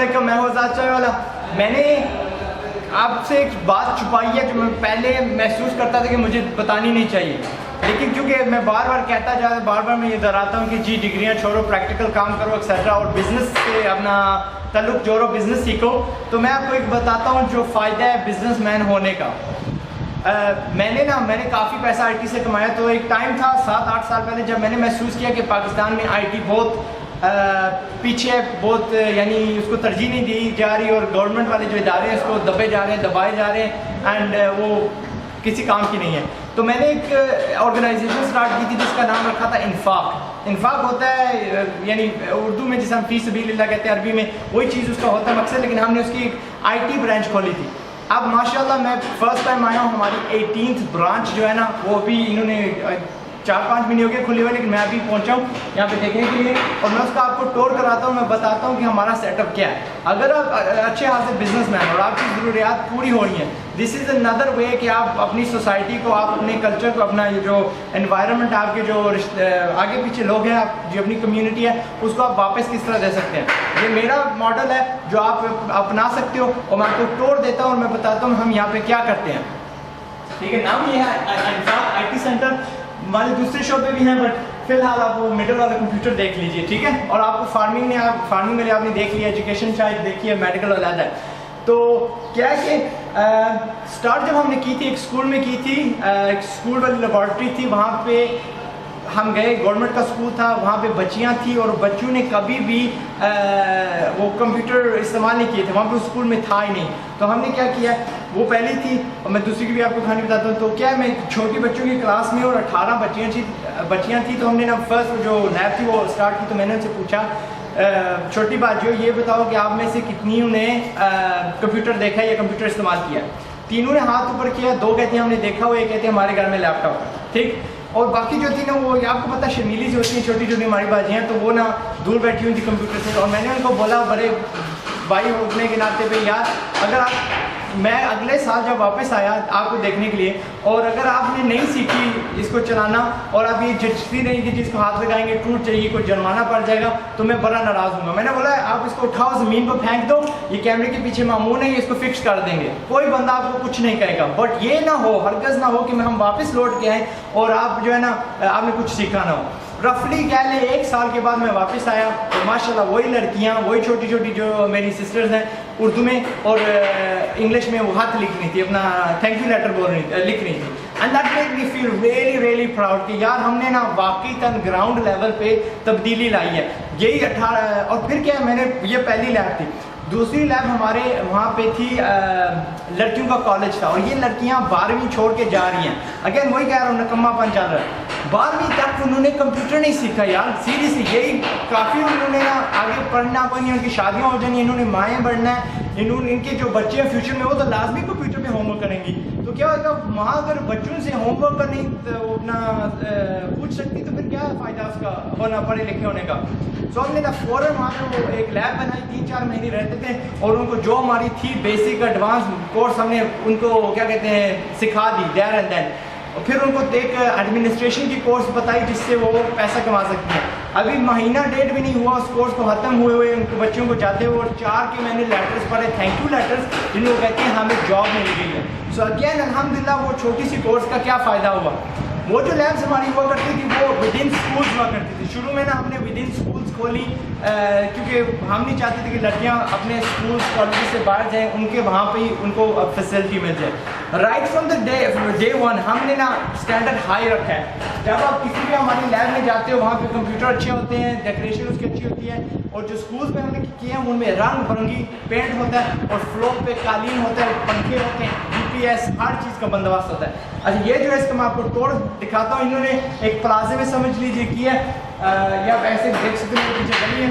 अस्सलामुअलैकुम, मैं हूं आज़ाद चाय वाला। मैंने आपसे एक बात छुपाई है जो मैं पहले महसूस करता था कि मुझे बतानी नहीं चाहिए, लेकिन क्योंकि मैं बार बार कहता जा बार बार मैं ये दोहराता हूँ कि जी डिग्रियाँ छोड़ो, प्रैक्टिकल काम करो एक्सेट्रा, और बिज़नेस से अपना ताल्लुक जोड़ो, बिज़नेस सीखो। तो मैं आपको एक बताता हूँ जो फ़ायदा है बिज़नेसमैन होने का। मैंने काफ़ी पैसा आईटी से कमाया। तो एक टाइम था 7-8 साल पहले जब मैंने महसूस किया कि पाकिस्तान में आईटी बहुत पीछे है, बहुत यानी उसको तरजीह नहीं दी जा रही, और गवर्नमेंट वाले जो इदारे हैं उसको दबे जा रहे हैं, दबाए जा रहे हैं, एंड वो किसी काम की नहीं है। तो मैंने एक ऑर्गेनाइजेशन स्टार्ट की थी जिसका नाम रखा था इन्फाक। इन्फाक होता है यानी उर्दू में जिसे हम फी सबीलिल्लाह कहते हैं, अरबी में वही चीज़ उसका होता है मकसद, लेकिन हमने उसकी एक आईटी ब्रांच खोली थी। अब माशाल्लाह मैं फर्स्ट टाइम आया हूँ, हमारी 18th ब्रांच जो है ना वो अभी इन्होंने 4-5 महीने हो गए खुले हुए, लेकिन मैं अभी पहुंचा हूँ यहाँ पे देखने के लिए, और मैं उसका आपको टूर कराता हूँ। मैं बताता हूँ कि हमारा सेटअप क्या है। अगर आप अच्छे हाथ से बिजनेसमैन और आपकी ज़रूरियात पूरी हो रही हैं, दिस इज़ अनदर वे कि आप अपनी सोसाइटी को, आप अपने कल्चर को, अपना ये जो एनवायरनमेंट, आपके जो आगे पीछे लोग हैं, आप जो अपनी कम्यूनिटी है उसको आप वापस किस तरह दे सकते हैं। ये मेरा मॉडल है जो आप अपना सकते हो, और मैं आपको टूर देता हूँ और मैं बताता हूँ हम यहाँ पे क्या करते हैं। ठीक है, नाम ये है इन्फाक आईटी सेंटर। हमारे दूसरे शो पे भी हैं, बट फिलहाल आप वो मिडल वाला कंप्यूटर देख लीजिए, ठीक है। और आपको फार्मिंग में आपने देख लिया, एजुकेशन शायद देखी है, मेडिकल अलग है। तो क्या है कि स्टार्ट जब हमने की थी एक स्कूल में की थी, एक स्कूल वाली लेबॉर्ट्री थी, वहाँ पे हम गए, गवर्नमेंट का स्कूल था, वहाँ पे बच्चियाँ थी और बच्चों ने कभी भी वो कंप्यूटर इस्तेमाल नहीं किए थे, वहाँ पे उस स्कूल में था ही नहीं। तो हमने क्या किया, वो पहली थी और मैं दूसरी की भी आपको कहानी बताता हूँ। तो क्या है, मैं छोटी बच्चों की क्लास में और 18 बच्चियाँ थी, तो हमने ना फर्स्ट जो लैब थी वो स्टार्ट की। तो मैंने उनसे पूछा छोटी बात जो ये बताओ कि आप में से कितनी ने कंप्यूटर देखा है या कंप्यूटर इस्तेमाल किया। तीनों ने हाथ ऊपर किया, 2 कहते हैं हमने देखा हुआ, 1 कहते हैं हमारे घर में लैपटॉप है, ठीक। और बाकी जो थी ना वो आपको पता शर्मीली सी होती है, छोटी छोटी हमारी बाजी हैं, तो वो ना दूर बैठी हुई थी कंप्यूटर से। और मैंने उनको बोला बड़े भाई होने के नाते पे, यार अगर आप, मैं अगले साल जब वापस आया आपको देखने के लिए, और अगर आपने नहीं सीखी इसको चलाना और आप ये जचती नहीं कि जिसको हाथ लगाएंगे टूट जाएगी, कोई जुर्माना पड़ जाएगा, तो मैं बड़ा नाराज़ हूँगा। मैंने बोला आप इसको उठाओ, ज़मीन पर फेंक दो, ये कैमरे के पीछे मामून है, इसको फिक्स कर देंगे, कोई बंदा आपको कुछ नहीं कहेगा। बट ये ना हो, हरगज़ ना हो कि हम वापस लौट के आए और आप जो है ना आपने कुछ सीखा ना हो। रफली कह लें 1 साल के बाद मैं वापस आया, तो माशाल्लाह वही लड़कियां, वही छोटी छोटी जो मेरी सिस्टर्स हैं, उर्दू में और इंग्लिश में वो हाथ लिख रही थी, अपना थैंक यू लेटर लिख रही थी। And that make me feel really really proud कि यार हमने ना वाकई तन ग्राउंड लेवल पे तब्दीली लाई है। यही 18। और फिर क्या है, मैंने ये पहली लैब थी। दूसरी लैब हमारे वहाँ पे थी, लड़कियों का कॉलेज था, और ये लड़कियाँ 12वीं छोड़ के जा रही हैं। अगेन वही कह रहा हूँ, नकम्मापन चल रहा है। 12वीं तक उन्होंने कंप्यूटर नहीं सीखा यार, सीरियसली यही काफ़ी। उन्होंने ना आगे पढ़ना पड़ी, उनकी शादियाँ हो जानी, इन्होंने माएँ बढ़ना है, इनके जो बच्चे हैं फ्यूचर में वो तो लाजमी कंप्यूटर पे होमवर्क करेंगी। तो क्या होगा, वहाँ अगर बच्चों से होमवर्क करनी तो अपना पूछ सकती, तो फिर क्या फ़ायदा उसका होना, पढ़े लिखे होने का। सो हमने ना फ़ौरन वहाँ पर वो एक लैब बनाई, 3-4 महीने रहते थे, और उनको जो हमारी थी बेसिक एडवांस कोर्स हमने उनको क्या कहते हैं सिखा दी देयर एंड देन। और फिर उनको एक एडमिनिस्ट्रेशन की कोर्स बताई जिससे वो पैसा कमा सकते हैं। अभी महीना 1.5 भी नहीं हुआ उस कोर्स को ख़त्म हुए उनको बच्चों को जाते हुए, और 4 के मैंने लेटर्स पढ़े, थैंक यू लेटर्स, जिनको कहते हैं हमें जॉब मिल गई है। सो अगेन अल्हम्दुलिल्लाह वो छोटी सी कोर्स का क्या फ़ायदा हुआ। वो जो लैब्स हमारी हुआ करती थी वो विद इन स्कूल्स हुआ करती थी। शुरू में ना हमने विद इन स्कूल्स खोली, क्योंकि हम नहीं चाहते थे कि लड़कियां अपने स्कूल्स कॉलेज से बाहर जाएं, उनके वहाँ पे ही उनको फैसिलिटी मिल जाए। राइट फ्रॉम द डे 1 हमने ना स्टैंडर्ड हाई रखा है। जब आप किसी भी हमारी लैब में जाते हो, वहाँ पे कंप्यूटर अच्छे होते हैं, डेकोरेशन उसकी अच्छी होती है, और जो स्कूल्स में हमने किए हैं उनमें रंग बिरंगी पेंट होता है, और फ्लोर पे कालीन होता है, पंखे होते हैं, GPS, हर चीज़ का बंदोबस्त होता है। अच्छा, ये जो है इसका मैं आपको तोड़ दिखाता हूँ। इन्होंने एक प्लाजे में समझ लीजिए किया, या वैसे देख सकते हैं पीछे गली है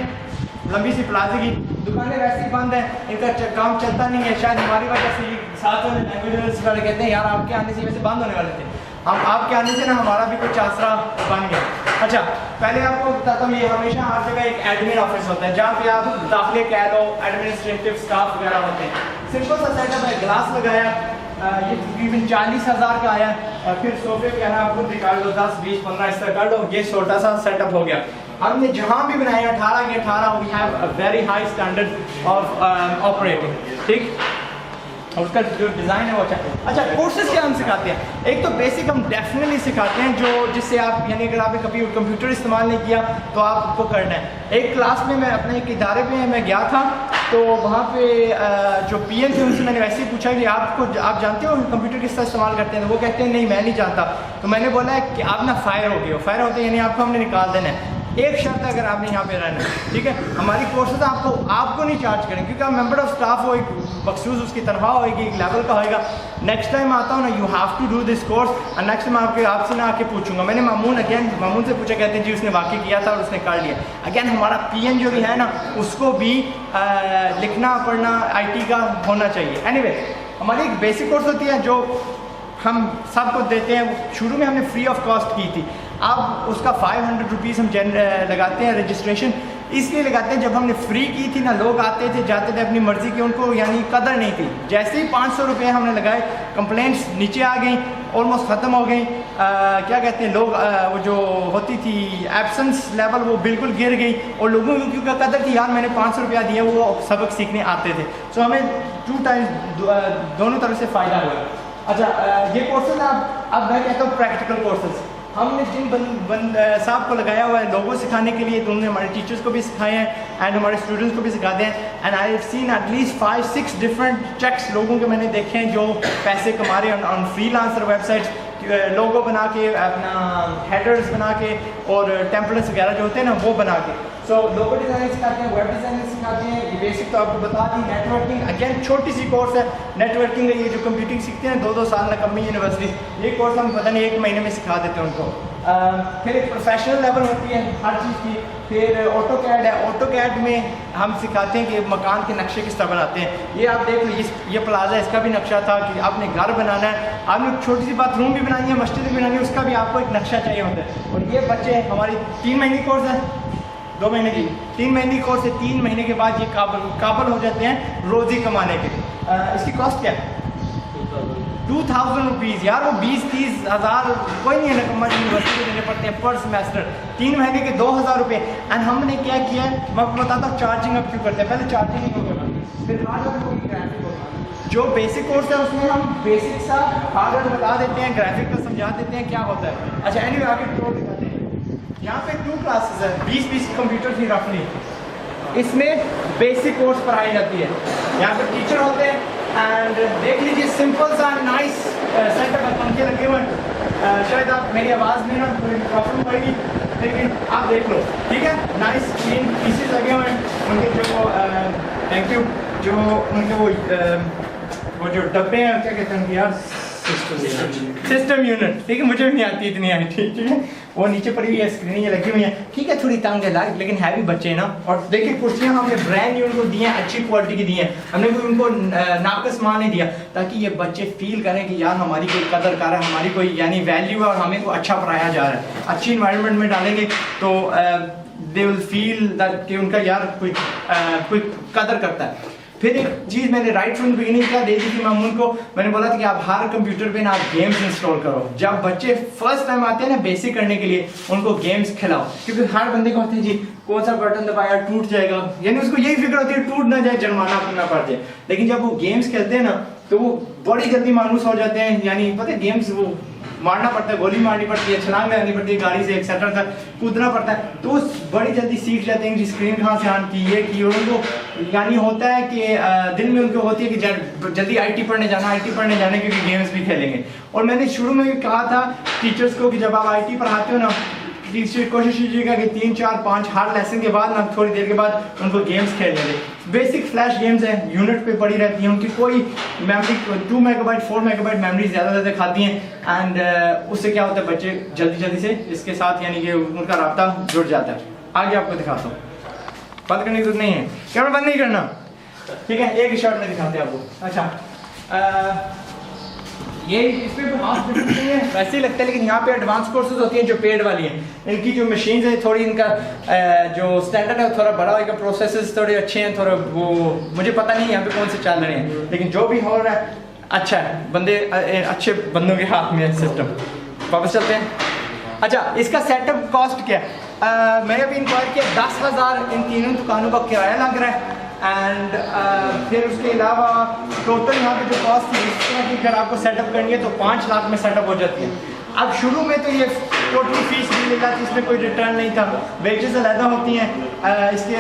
लंबी सी, प्लाजे की दुकानें वैसे ही बंद है, इनका काम चलता नहीं है। शायद हमारी वजह से ये साथ वाले लैंग्वेज वाले कहते हैं यार आपके आने से वैसे बंद होने वाले थे, हम आपके आने से ना हमारा भी कुछ आसरा बन गया। अच्छा, पहले आपको बताता हूँ, ये हमेशा हर जगह एक एडमिन ऑफिस होता है जहाँ पे आप दाखिले कह लो, एडमिनिस्ट्रेटिव स्टाफ वगैरह होते हैं। सिंपल सा सेटअप है, ग्लास लगाया, ये तकरीबन 40,000 का आया। फिर सोफे वगैरह आप खुद निकाल लो, 10, 20, 15 इस तरह कर लो, ये छोटा सा सेटअप हो गया। हमने जहाँ भी बनाए 18 के 18, we have a very high standard of operating, ठीक। और उसका जो डिज़ाइन है वो अच्छा कोर्सेज क्या हम सिखाते हैं। एक तो बेसिक हम डेफिनेटली सिखाते हैं जो जिससे आप यानी अगर आपने कभी कंप्यूटर इस्तेमाल नहीं किया तो आपको करना है। एक क्लास में मैं अपने एक इदारे पे मैं गया था, तो वहाँ पे जो पीएन थे उनसे मैंने वैसे ही पूछा कि आप जानते हो कंप्यूटर किस तरह इस्तेमाल करते हैं, तो वो कहते हैं नहीं मैं नहीं जानता। तो मैंने बोला है कि आप ना फायर हो गए हो, फायर होते हैं यानी आपको हमने निकाल देना है। एक शर्त है अगर आपने यहाँ पे रहना है, ठीक है। हमारी कोर्सेज आपको नहीं चार्ज करेंगे क्योंकि आप मेंबर ऑफ स्टाफ हो, एक बखसूस उसकी तनख्वाह होगी, एक लेवल का होएगा। नेक्स्ट टाइम आता हूँ ना, you have to do this course, और नेक्स्ट टाइम आपसे ना आके पूछूंगा। मैंने मामून से पूछा, कहते हैं जी उसने वाकई किया था और उसने कर लिया। अगेन हमारा पीएन जो भी है ना उसको भी लिखना पढ़ना IT का होना चाहिए। एनीवे हमारी एक बेसिक कोर्स होती है जो हम सबको देते हैं। शुरू में हमने फ्री ऑफ कॉस्ट की थी, अब उसका 500 रुपीज़ हम लगाते हैं रजिस्ट्रेशन। इसलिए लगाते हैं जब हमने फ्री की थी ना लोग आते थे जाते थे अपनी मर्ज़ी की, उनको यानी कदर नहीं थी। जैसे ही 500 रुपये हमने लगाए कंप्लेंट्स नीचे आ गई, ऑलमोस्ट ख़त्म हो गई। क्या कहते हैं लोग वो जो होती थी एब्सेंस लेवल वो बिल्कुल गिर गई, और लोगों की क्योंकि कदर थी यार मैंने 500 रुपया दिया, वो सबक सीखने आते थे। सो हमें 2 टाइम्स दोनों तरफ से फ़ायदा हुआ। अच्छा ये कोर्सेज अब मैं कहता हूँ प्रैक्टिकल कोर्सेज हमने जिन साहब को लगाया हुआ है लोगों सिखाने के लिए, तो उन्होंने हमारे टीचर्स को भी सिखाए हैं एंड हमारे स्टूडेंट्स को भी सिखाते हैं। And I have seen at least 5-6 different checks लोगों के मैंने देखे हैं जो पैसे कमा रहे हैं ऑन फ्रीलांसर वेबसाइट्स, लोगो बना के, अपना हेडर्स बना के और टेम्पलेट्स वगैरह जो होते हैं ना वो बना के। सो लोगो डिज़ाइनिंग सिखाते हैं, वेब डिज़ाइनिंग सिखाते हैं। ये बेसिक तो आपको बता दी। नेटवर्किंग अगेन छोटी सी कोर्स है नेटवर्किंग है, ये जो कंप्यूटिंग सीखते हैं 2-2 साल में कमी यूनिवर्सिटी, ये कोर्स हम पता नहीं 1 महीने में सिखा देते हैं उनको। फिर एक प्रोफेशनल लेवल होती है हर चीज़ की। फिर ऑटोकैड है, ऑटोकैड में हम सिखाते हैं कि मकान के नक्शे किस तरह बनाते हैं। ये आप देख लो, ये प्लाजा इसका भी नक्शा था कि आपने घर बनाना है, आपने छोटी सी बाथरूम भी बनानी है, मस्जिद भी बनानी है, उसका भी आपको एक नक्शा चाहिए होता है। और ये बच्चे हमारी 3 महीने की कोर्स है, 2 महीने की 3 महीने की कोर्स है। 3 महीने के बाद ये काबल हो जाते हैं रोज़ी कमाने के। इसकी कॉस्ट क्या है? 2000 रुपीज़। यार वो 20-30 हज़ार कोई नहीं है ना, कमर यूनिवर्सिटी के देने पड़ते हैं पर सेमेस्टर। 3 महीने के 2000 रुपये। एंड हमने क्या किया है मैं आपको बताता हूँ चार्जिंग अब क्यों करते हैं। पहले चार्जिंग नहीं होगा, फिर हार्डवेयर होगी, ग्राफिक होगा। जो बेसिक कोर्स है उसमें हम बेसिक सा हार्डवेयर बता देते हैं, ग्राफिक का समझा देते हैं क्या होता है। अच्छा एनीवे आगे टूर दिखाते हैं। यहाँ पे 2 क्लासेस है, 20 कंप्यूटर की रफली। इसमें बेसिक कोर्स पढ़ाई जाती है, यहाँ पे टीचर होते हैं। एंड देख लीजिए सिंपल सा नाइस सेटअप है, पंखे लगे हुए हैं। शायद आप मेरी आवाज़ में ना कोई प्रॉब्लम होगी लेकिन आप देख लो, ठीक है। नाइस क्लीन पीसेस लगे हुए हैं उनके जो थैंक यू जो उनके वो जो डब्बे हैं क्या कहते हैं उनके यार, सिस्टम यूनिट, ठीक है। मुझे भी नहीं आती इतनी आई, ठीक है। वो नीचे पड़ी हुई है, स्क्रीन ये लगी हुई है, ठीक है। थोड़ी तंग है लेकिन हैवी बच्चे हैं ना। और देखिए कुर्सियाँ हमने ब्रांड न्यू उनको दी हैं, अच्छी क्वालिटी की दी हैं, हमने कोई उनको नाकस माल नहीं दिया, ताकि ये बच्चे फील करें कि यार हमारी कोई कदर कर रहा है, हमारी कोई यानी वैल्यू है और हमें को अच्छा पढ़ाया जा रहा है। अच्छी इन्वायरमेंट में डालेंगे तो दे विल फील दैट कि उनका यार कोई कदर करता है। फिर एक चीज़ मैंने राइट फ्रॉम बिगिनिंग क्या दे दी थी मामून को, मैंने बोला था कि आप हर कंप्यूटर पे ना आप गेम्स इंस्टॉल करो। जब बच्चे फर्स्ट टाइम आते हैं ना बेसिक करने के लिए उनको गेम्स खिलाओ, क्योंकि हर बंदे को होते हैं जी कौन सा बटन दबाया टूट जाएगा, यानी उसको यही फिक्र होती है टूट ना जाए, जुर्माना ना पड़ जाए। लेकिन जब वो गेम्स खेलते हैं ना तो वो बड़ी जल्दी मायूस हो जाते हैं, यानी पता है गेम्स वो मारना पड़ता है, गोली मारनी पड़ती है, छलांग लगानी पड़ती है, गाड़ी से एक्सेट्रा तक कूदना पड़ता है, तो बड़ी जल्दी सीख जाते हैं कि स्क्रीन कहाँ से ऑन की, ये की। और उनको यानी होता है कि दिल में उनको होती है कि जल्दी IT पढ़ने जाना क्योंकि गेम्स भी खेलेंगे। और मैंने शुरू में भी कहा था टीचर्स को कि जब आप IT पढ़ाते हो ना कोशिश कीजिएगा कि 3, 4, 5 हर लेसन के बाद ना थोड़ी देर के बाद उनको गेम्स खेलने दें। बेसिक फ्लैश गेम्स हैं, यूनिट पे पड़ी रहती हैं, उनकी कोई मेमोरी 2 मेगाबाइट 4 मेगाबाइट मेमोरी ज़्यादा खाती हैं। एंड उससे क्या होता है बच्चे जल्दी से इसके साथ यानी कि उनका राब्ता जुड़ जाता है। आगे आपको दिखाता हूँ, बंद करने की जरूरत नहीं है, कैमरा बंद नहीं करना, ठीक है। एक शॉट में दिखाते हैं आपको। अच्छा ये इसमें वैसे ही लगता है, लेकिन यहाँ पे एडवांस कोर्सेज होती हैं जो पेड वाली हैं। इनकी जो मशीन्स है थोड़ी इनका जो स्टैंडर्ड है थोड़ा बड़ा होगा, प्रोसेसेस थोड़े अच्छे हैं, थोड़ा वो मुझे पता नहीं यहाँ पे कौन से चल रहे हैं, लेकिन जो भी हो रहा है अच्छा है, बंदे अच्छे बंदों के हाथ में है सिस्टम। वापस चलते हैं। अच्छा इसका सेटअप कॉस्ट क्या है? मैंने भी इंक्वायर किया 10,000 इन तीनों दुकानों का किराया लग रहा है। एंड फिर उसके अलावा टोटल यहाँ पे जो कॉस्ट थी इस तरह की अगर आपको सेटअप करनी है तो 5 लाख में सेटअप हो जाती है। अब शुरू में तो ये टोटली फीस भी मिल जाती है, इसमें कोई रिटर्न नहीं था, वेजेस अलहदा होती हैं, इसके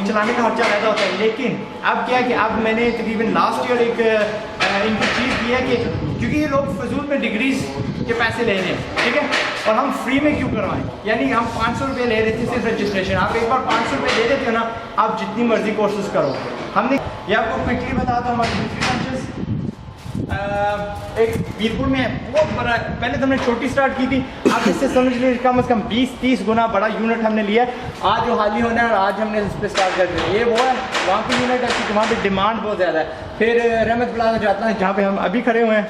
चलाने का खर्चा अलहदा होता है। लेकिन अब क्या है कि अब मैंने तकरीबन लास्ट ईयर एक इनकी चीज़ की है कि क्योंकि ये लोग फजूल में डिग्रीज के पैसे ले रहे हैं, ठीक है, और हम फ्री में क्यों करवाएं। यानी हम 500 रुपये ले रहे थे सिर्फ रजिस्ट्रेशन, आप एक बार 500 रुपये दे देते हो ना, आप जितनी मर्जी कोर्सेज करो। हमने ये आपको क्विकली बता दो हमारी दूसरी ब्रांचेस एक मीरपुर में है, बहुत बड़ा। पहले तो हमने छोटी स्टार्ट की थी, अब इससे समझ लीजिए कम से कम 20-30 गुना बड़ा यूनिट हमने लिया है। आज जो हाल ही होना है और आज हमने इस पर स्टार्ट कर दिया। ये वो है वहाँ की यूनिट है क्योंकि वहाँ पे डिमांड बहुत ज़्यादा है। फिर रहमत प्लाजा जाता है जहाँ पे हम अभी खड़े हुए हैं,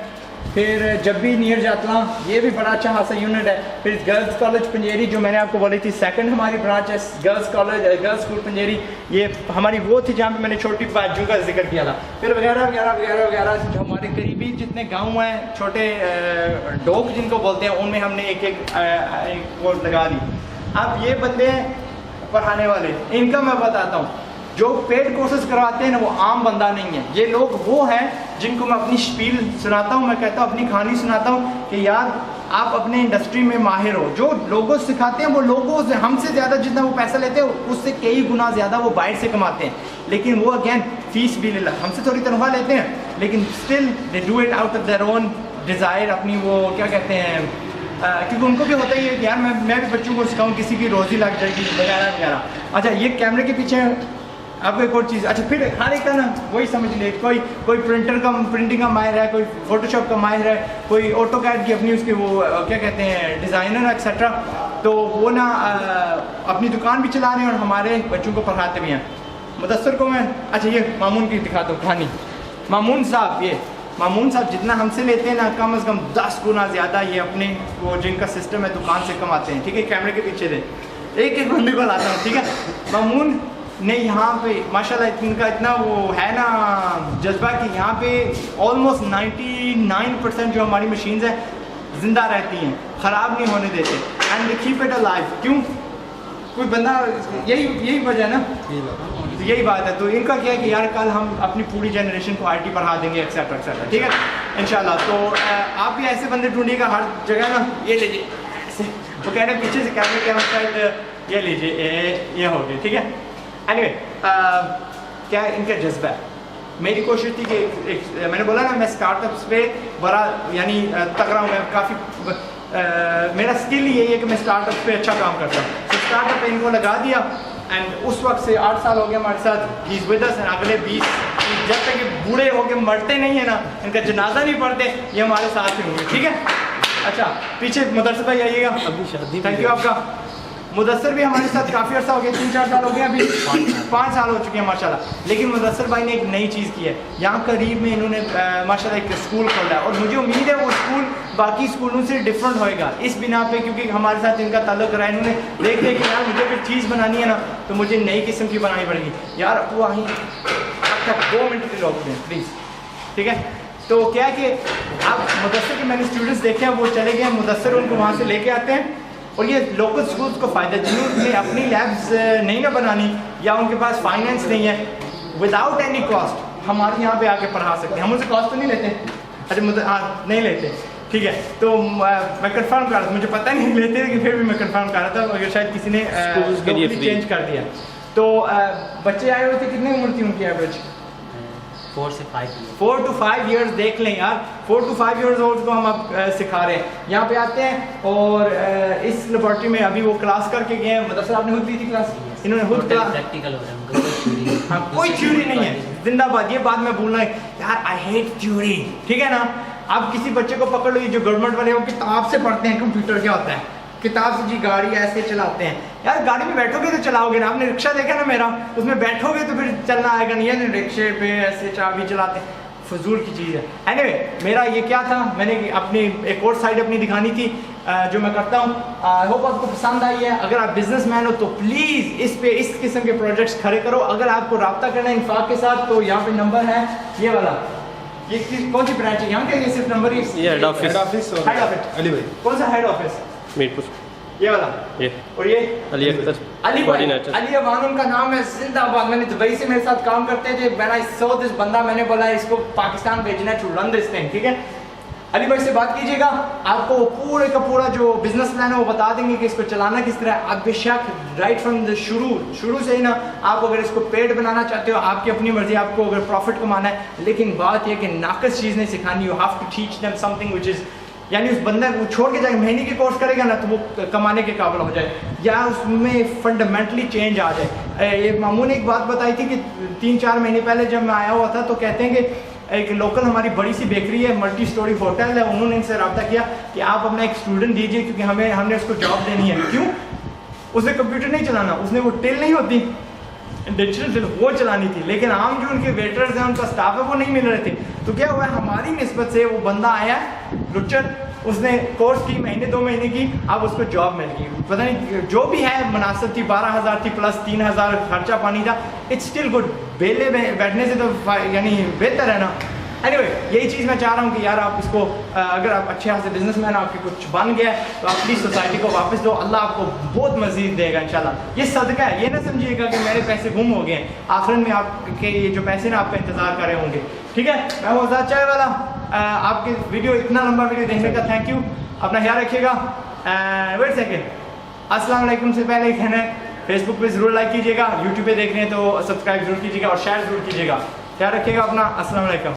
फिर जब भी नियर जातला, ये भी बड़ा अच्छा खासा यूनिट है। फिर गर्ल्स कॉलेज पंजेरी जो मैंने आपको बोली थी सेकंड हमारी ब्रांच है, गर्ल्स स्कूल पंजेरी, ये हमारी वो थी जहाँ पे मैंने छोटी बाजू का जिक्र किया था। फिर वगैरह वगैरह वगैरह वगैरह जो हमारे करीबी जितने गांव हैं छोटे डोक जिनको बोलते हैं, उनमें हमने एक वो लगा दी। अब ये बंदे पढ़ाने वाले, इनका मैं बताता हूँ। जो पेड कोर्सेज करवाते हैं ना वो आम बंदा नहीं है, ये लोग वो हैं जिनको मैं अपनी स्पील सुनाता हूँ, मैं कहता हूँ अपनी कहानी सुनाता हूँ कि यार आप अपने इंडस्ट्री में माहिर हो। जो लोगों सिखाते हैं वो लोगों से हमसे ज़्यादा जितना वो पैसा लेते हैं उससे कई गुना ज़्यादा वो बाहर से कमाते हैं। लेकिन वो अगेन फीस भी ले हमसे थोड़ी तनख्वाह लेते हैं, लेकिन still they do it out of their own desire, अपनी वो क्या कहते हैं, क्योंकि उनको भी होता ही है कि यार मैं भी बच्चों को सिखाऊँ, किसी की रोज़ी लग जाएगी वगैरह वगैरह। अच्छा ये कैमरे के पीछे आपको एक और चीज़, अच्छा फिर हर एक का ना वही समझ लीजिए, कोई प्रिंटिंग का माहिर है, कोई फोटोशॉप का माहिर है, कोई ऑटोकैड की अपनी उसकी वो क्या कहते हैं डिज़ाइनर एक्सेट्रा, तो वो ना अपनी दुकान भी चला रहे हैं और हमारे बच्चों को पढ़ाते भी हैं। मुदस्सर को मैं अच्छा ये मामून की दिखाता हूँ कहानी। मामून साहब जितना हमसे लेते हैं ना कम से कम 10 गुना ज़्यादा ये अपने वो जिनका सिस्टम है दुकान से कमाते हैं, ठीक है। कैमरे के पीछे दे एक बंदे को लाता हूँ, ठीक है। मामून ने यहाँ पे माशाल्लाह इनका इतना वो है ना जज्बा कि यहाँ पे ऑलमोस्ट 99% जो हमारी मशीन्स हैं जिंदा रहती हैं, ख़राब नहीं होने देते, and they keep it alive. क्यों? कोई बंदा यही वजह है ना, तो यही बात है। तो इनका क्या है कि यार कल हम अपनी पूरी जनरेशन को IT पढ़ा देंगे एक्सेट्रा एक्सेट्रा, ठीक है इंशाल्लाह। तो आप भी ऐसे बंदे ढूंढिएगा हर जगह ना। ये लीजिए ऐसे वो कह रहे हैं पीछे से कैमरे के हम शायद ये लीजिए ये हो गए, ठीक है। एनीवे क्या इनका जज्बा है। मेरी कोशिश थी कि मैंने बोला ना मैं स्टार्टअप्स पे बड़ा यानी तगड़ा हूँ, मैं काफ़ी मेरा स्किल यही है कि मैं स्टार्टअप्स पे अच्छा काम करता हूँ। तो स्टार्टअप पे इनको लगा दिया एंड उस वक्त से 8 साल हो गए हमारे साथ। ही इज़ विद अस, अगले 20 जब तक ये बूढ़े होके मरते नहीं है ना, इनका जनाजा नहीं पढ़ते, ये हमारे साथ ही होंगे, ठीक है। अच्छा पीछे मुदस्सर भाई आइएगा, अभी शादी। थैंक यू आपका। मुदस्सर भी हमारे साथ काफ़ी अर्सा हो गया, 3-4 साल हो गए, अभी 5 साल हो चुके हैं माशाल्लाह। लेकिन मुदस्सर भाई ने एक नई चीज़ की है, यहाँ करीब में इन्होंने माशाल्लाह एक स्कूल खोला है और मुझे उम्मीद है वो स्कूल बाकी स्कूलों से डिफरेंट होएगा इस बिना पे, क्योंकि हमारे साथ इनका ताल्लुक रहा है। इन्होंने देख लिया कि यार मुझे कोई चीज़ बनानी है ना तो मुझे नई किस्म की बनानी पड़ेगी। यार वो वहीं अब तक 2 मिनट के लोग दें प्लीज़, ठीक है। तो क्या है कि अब मुदस्सर के मैंने स्टूडेंट्स देखे हैं वो चले गए, मुदस्सर उनको वहाँ से लेके आते हैं और ये लोकल स्कूल्स को फ़ायदा, जिन्होंने अपनी लैब्स नहीं ना बनानी या उनके पास फाइनेंस नहीं है, विदाउट एनी कॉस्ट हमारे यहाँ पे आके पढ़ा सकते हैं। हम उनसे कॉस्ट तो नहीं लेते, अच्छा हाँ नहीं लेते, ठीक है। तो मैं कंफर्म कर रहा था, मुझे पता नहीं लेते कि फिर भी मैं कंफर्म कर रहा था, अगर शायद किसी ने चेंज कर दिया। तो बच्चे आए हुए थे, कितनी उम्र थी उनकी एवरेज? 4 to 5 years देख लें यार, 4 to 5 years ओल्ड को हम अब सिखा रहे हैं। यहाँ पे आते हैं और इस लेबोरेटरी में अभी वो क्लास करके गए हैं। मतलब आपने खुद ली थी क्लास? इन्होंने खुद क्लास प्रैक्टिकल हो रहा है, हाँ कोई थ्योरी नहीं है, जिंदाबाद। ये बात मैं बोलना है यार, आई हेट थ्योरी, ठीक है ना। आप किसी बच्चे को पकड़ लो, ये जो गवर्नमेंट वाले वो किताब से पढ़ते हैं कंप्यूटर क्या होता है, किताब से जी गाड़ी ऐसे चलाते हैं। यार गाड़ी में बैठोगे तो चलाओगे ना, आपने रिक्शा देखा ना मेरा, उसमें बैठोगे तो फिर चलना आएगा नहीं है, रिक्शे पे ऐसे चाबी चलाते हैं, फजूल की चीज़ है। एनीवे मेरा ये क्या था, मैंने अपनी एक और साइड अपनी दिखानी थी जो मैं करता हूँ। आई होप आपको पसंद आई है। अगर आप बिजनेसमैन हो तो प्लीज़ इस किस्म के प्रोजेक्ट्स खड़े करो। अगर आपको रब्ता करना है इंफाक के साथ तो यहाँ पे नंबर है ये वाला। ये कौन सी ब्रांच है यहाँ के? ये सिर्फ नंबर ही हेड ऑफिस अली भाई। कौन सा हेड ऑफिस? ये वाला ये और ये अली अख्तर अली बॉडी भाई, नेचर। अली अमान उनका नाम है, जिंदाबाद। मैंने दुबई से मेरे साथ काम करते थे, मैंने सो दिस बंदा, मैंने बोला इसको पाकिस्तान भेजना है टू रन दिस थिंग, ठीक है। अली भाई से बात कीजिएगा, आपको पूरे का पूरा जो बिजनेस प्लान है वो बता देंगे कि इसको चलाना किस तरह है। आप बेशक राइट फ्रॉम द शुरू से ही ना, आप अगर इसको पेड बनाना चाहते हो, आपकी अपनी मर्जी, आपको अगर प्रॉफिट कमाना है, लेकिन बात यह कि नाकस चीज़ नहीं सिखानी। You have to teach them something which is, यानी उस बंदा वो छोड़ के जाए, महीने की कोर्स करेगा ना तो वो कमाने के काबिल हो जाए, या उसमें फंडामेंटली चेंज आ जाए। ये मामू ने एक बात बताई थी कि 3-4 महीने पहले जब मैं आया हुआ था तो कहते हैं कि एक लोकल हमारी बड़ी सी बेकरी है, मल्टी स्टोरी होटल है, उन्होंने इनसे रब्ता किया कि आप अपना एक स्टूडेंट दीजिए क्योंकि हमने उसको जॉब देनी है। क्यों? उसे कंप्यूटर नहीं चलाना, उसने वो टिल नहीं होती डिजिटल टिल वो चलानी थी, लेकिन आम जो उनके वेटर्स हैं, उनका स्टाफ है, वो नहीं मिल रहे थे। तो क्या हुआ, हमारी निस्बत से वो बंदा आया लुच्चर, उसने कोर्स की महीने 2 महीने की, अब उसको जॉब मिल गई। पता नहीं जो भी है मुनासिब थी, 12,000 थी प्लस 3,000 खर्चा पानी था, इट्स स्टिल गुड। बेले बैठने से तो यानी बेहतर है ना। एनीवे, यही चीज़ मैं चाह रहा हूँ कि यार आप इसको अगर आप अच्छे खासे बिजनेसमैन, आपके कुछ बन गया है तो आप प्लीज़ सोसाइटी को वापस दो, अल्लाह आपको बहुत मज़ीद देगा इंशाल्लाह। ये सदका है, ये ना समझिएगा कि मेरे पैसे गुम हो गए हैं, आखिर में आपके ये जो पैसे ना आपका इंतज़ार कर रहे होंगे, ठीक है। मैं वो ज़्यादा चाय वाला, आपके वीडियो इतना लंबा वीडियो देखने का थैंक यू, अपना ख्याल रखिएगा। वेट सेकेंड, अस्सलाम वालेकुम से पहले कहना है, फेसबुक पे ज़रूर लाइक कीजिएगा, यूट्यूब पे देख रहे हैं तो सब्सक्राइब जरूर कीजिएगा और शेयर ज़रूर कीजिएगा। ख्याल रखिएगा अपना, अस्सलाम वालेकुम।